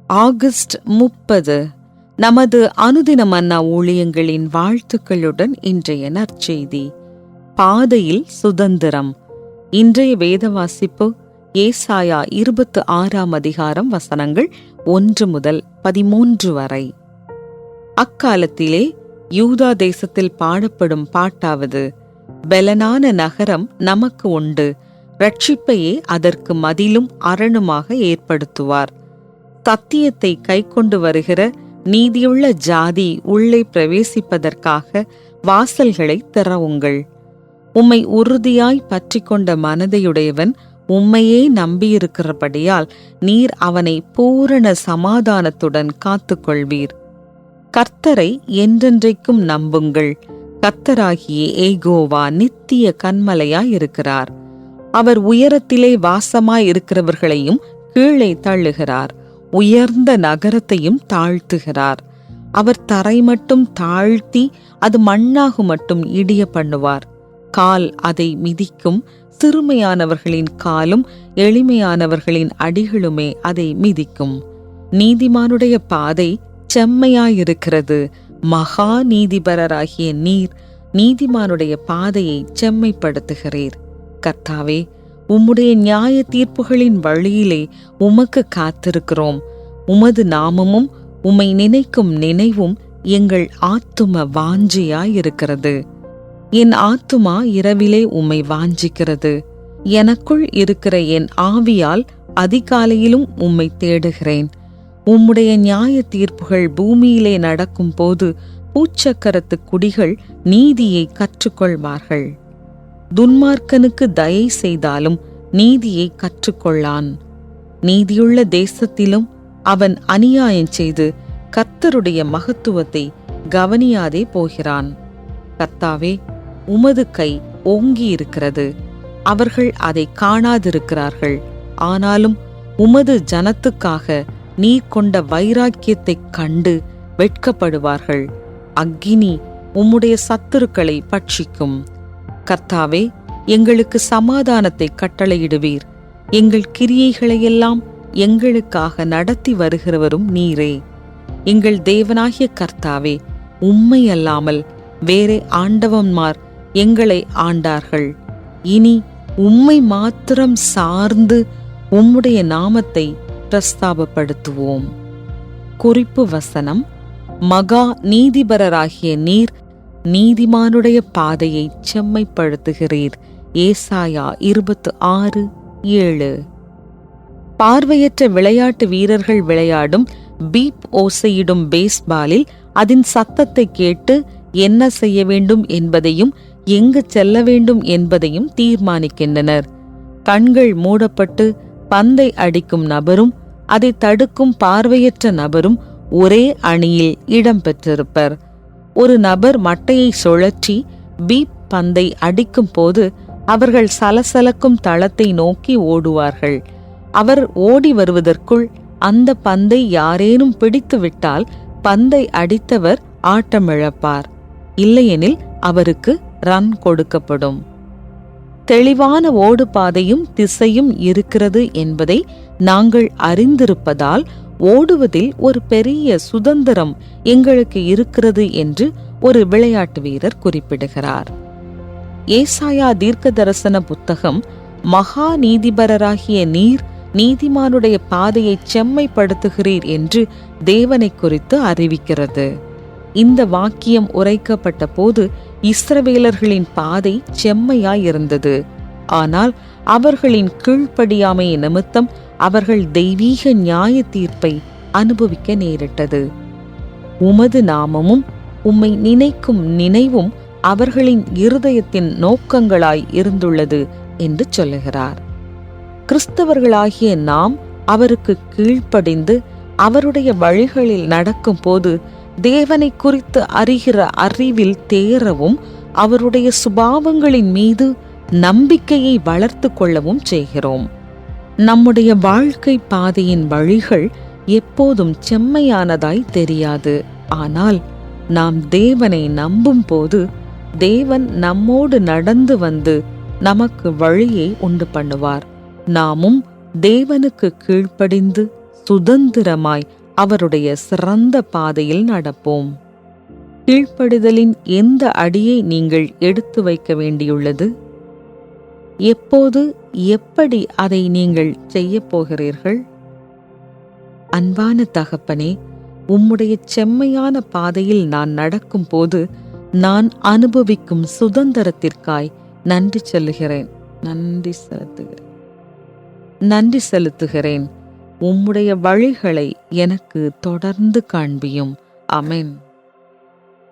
August 30 நமது அனுதின மன்னா ஊழியங்களின் வாழ்த்துக்களுடன் இன்றைய நற்செய்தி. பாதையில் சுதந்திரம். இன்றைய வேத வாசிப்பு ஏசாயா 26 அதிகாரம் வசனங்கள் 1 முதல் 13 வரை. அக்காலத்திலே யூதா தேசத்தில் பாடப்படும் பாட்டாவது: பெலனான நகரம் நமக்கு உண்டு, இரட்சிப்பையே அதற்கு மதிலும் அரணுமாக ஏற்படுத்துவார். சத்தியத்தை கைக்கொண்டு வருகிற நீதியுள்ள ஜாதி உள்ளே பிரவேசிப்பதற்காக வாசல்களை திறவுங்கள். உம்மை உறுதியாய் பற்றி கொண்ட மனதையுடையவன் உம்மையே நம்பியிருக்கிறபடியால் நீர் அவனை பூரண சமாதானத்துடன் காத்துக்கொள்வீர். கர்த்தரை என்றென்றைக்கும் நம்புங்கள். கர்த்தராகிய ஏகோவா நித்திய கன்மலையாயிருக்கிறார். அவர் உயரத்திலே வாசமாயிருக்கிறவர்களையும் கீழே தள்ளுகிறார், உயர்ந்த நகரத்தையும் தாழ்த்துகிறார். அவர் தரை மட்டும் தாழ்த்தி அது மண்ணாகு மட்டும் இடிய பண்ணுவார். கால் அதை மிதிக்கும், சிறுமையானவர்களின் காலும் எளிமையானவர்களின் அடிகளுமே அதை மிதிக்கும். நீதிமானுடைய பாதை செம்மையாயிருக்கிறது. மகா நீதிபரராகிய நீர் நீதிமானுடைய பாதையை செம்மைப்படுத்துகிறீர். கர்த்தாவே, உம்முடைய நியாய தீர்ப்புகளின் வழியிலே உமக்கு காத்திருக்கிறோம். உமது நாமமும் உம்மை நினைக்கும் நினைவும் எங்கள் ஆத்தும வாஞ்சியாயிருக்கிறது. என் ஆத்துமா இரவிலே உம்மை வாஞ்சிக்கிறது. எனக்குள் இருக்கிற என் ஆவியால் அதிகாலையிலும் உம்மை தேடுகிறேன். உம்முடைய நியாய தீர்ப்புகள் பூமியிலே நடக்கும் போது பூச்சக்கரத்து குடிகள் நீதியை கற்றுக்கொள்வார்கள். துன்மார்க்கனுக்கு தயை செய்தாலும் நீதியை கற்றுக்கொள்ளான். நீதியுள்ள தேசத்திலும் அவன் அநியாயம் செய்து கர்த்தருடைய மகத்துவத்தை கவனியாதே போகிறான். கர்த்தாவே, உமது கை ஓங்கியிருக்கிறது. அவர்கள் அதை காணாதிருக்கிறார்கள். ஆனாலும் உமது ஜனத்துக்காக நீர் கொண்ட வைராக்கியத்தைக் கண்டு வெட்கப்படுவார்கள். அக்கினி உம்முடைய சத்துருக்களை பட்சிக்கும். கர்த்தாவே, எங்களுக்கு சமாதானத்தை கட்டளையிடுவீர். எங்கள் கிரியைகளையெல்லாம் எங்களுக்காக நடத்தி வருகிறவரும் நீரே. எங்கள் தேவனாகிய கர்த்தாவே, உம்மை அல்லாமல் வேறே ஆண்டவன்மார் எங்களை ஆண்டார்கள். இனி உம்மை மாத்திரம் சார்ந்து உம்முடைய நாமத்தை பிரஸ்தாபப்படுத்துவோம். குறிப்பு வசனம்: மகா நீதிபரராகிய நீர் நீதிமானுடைய பாதையை செம்மைப்படுத்துகிறீர். ஏசாயா 26:7. பார்வையற்ற விளையாட்டு வீரர்கள் விளையாடும் பீப் ஓசையிடும் பேஸ்பாலில் அதன் சத்தத்தை கேட்டு என்ன செய்ய வேண்டும் என்பதையும் எங்கு செல்ல வேண்டும் என்பதையும் தீர்மானிக்கின்றனர். கண்கள் மூடப்பட்டு பந்தை அடிக்கும் நபரும் அதை தடுக்கும் பார்வையற்ற நபரும் ஒரே அணியில் இடம்பெற்றிருப்பர். ஒரு நபர் மட்டையை சுழற்றி பீப் பந்தை அடிக்கும் போது அவர்கள் சலசலக்கும் தளத்தை நோக்கி ஓடுவார்கள். அவர் ஓடி வருவதற்குள் அந்த பந்தை யாரேனும் பிடித்துவிட்டால் பந்தை அடித்தவர் ஆட்டமிழப்பார். இல்லையெனில் அவருக்கு ரன் கொடுக்கப்படும். தெளிவான ஓடுபாதையும் திசையும் இருக்கிறது என்பதை நாங்கள் அறிந்திருப்பதால் ஓடுவதில் ஒரு பெரிய சுதந்திரம் எங்களுக்கு இருக்கிறது என்று ஒரு விளையாட்டு வீரர் குறிப்பிடுகிறார். ஏசாயா தீர்க்க தரிசன புத்தகம் மகா நீதிபரராகிய நீர் நீதிமானுடைய பாதையை செம்மைப்படுத்துகிறீர் என்று தேவனை குறித்து அறிவிக்கிறது. இந்த வாக்கியம் உரைக்கப்பட்ட போது இஸ்ரவேலர்களின் பாதை செம்மையாயிருந்தது. ஆனால் அவர்களின் கீழ்ப்படியாமை நிமித்தம் அவர்கள் தெய்வீக நியாய தீர்ப்பை அனுபவிக்க நேரிட்டது. உமது நாமமும் உம்மை நினைக்கும் நினைவும் அவர்களின் இருதயத்தின் நோக்கங்களாய் இருந்துள்ளது என்று சொல்லுகிறார். கிறிஸ்தவர்களாகிய நாம் அவருக்கு கீழ்ப்படிந்து அவருடைய வழிகளில் நடக்கும் போது தேவனை குறித்து அறிகிற அறிவில் தேரவும் அவருடைய சுபாவங்களின் மீது நம்பிக்கையை வளர்த்து கொள்ளவும் செய்கிறோம். நம்முடைய வாழ்க்கை பாதையின் வழிகள் எப்போதும் செம்மையானதாய் தெரியாது. ஆனால் நாம் தேவனை நம்பும் போது தேவன் நம்மோடு நடந்து வந்து நமக்கு வழியை உண்டு பண்ணுவார். நாமும் தேவனுக்கு கீழ்ப்படிந்து சுதந்திரமாய் அவருடைய சிறந்த பாதையில் நடப்போம். கீழ்ப்படிதலின் எந்த அடியை நீங்கள் எடுத்து வைக்க வேண்டியுள்ளது? எப்போது, எப்படி அதை நீங்கள் செய்யப் போகிறீர்கள்? அன்பான தகப்பனே, உம்முடைய செம்மையான பாதையில் நான் நடக்கும் போது நான் அனுபவிக்கும் சுதந்திரத்திற்காய் நன்றி செலுத்துகிறேன். உம்முடைய வழிகளை எனக்கு தொடர்ந்து காண்பியும். ஆமென்.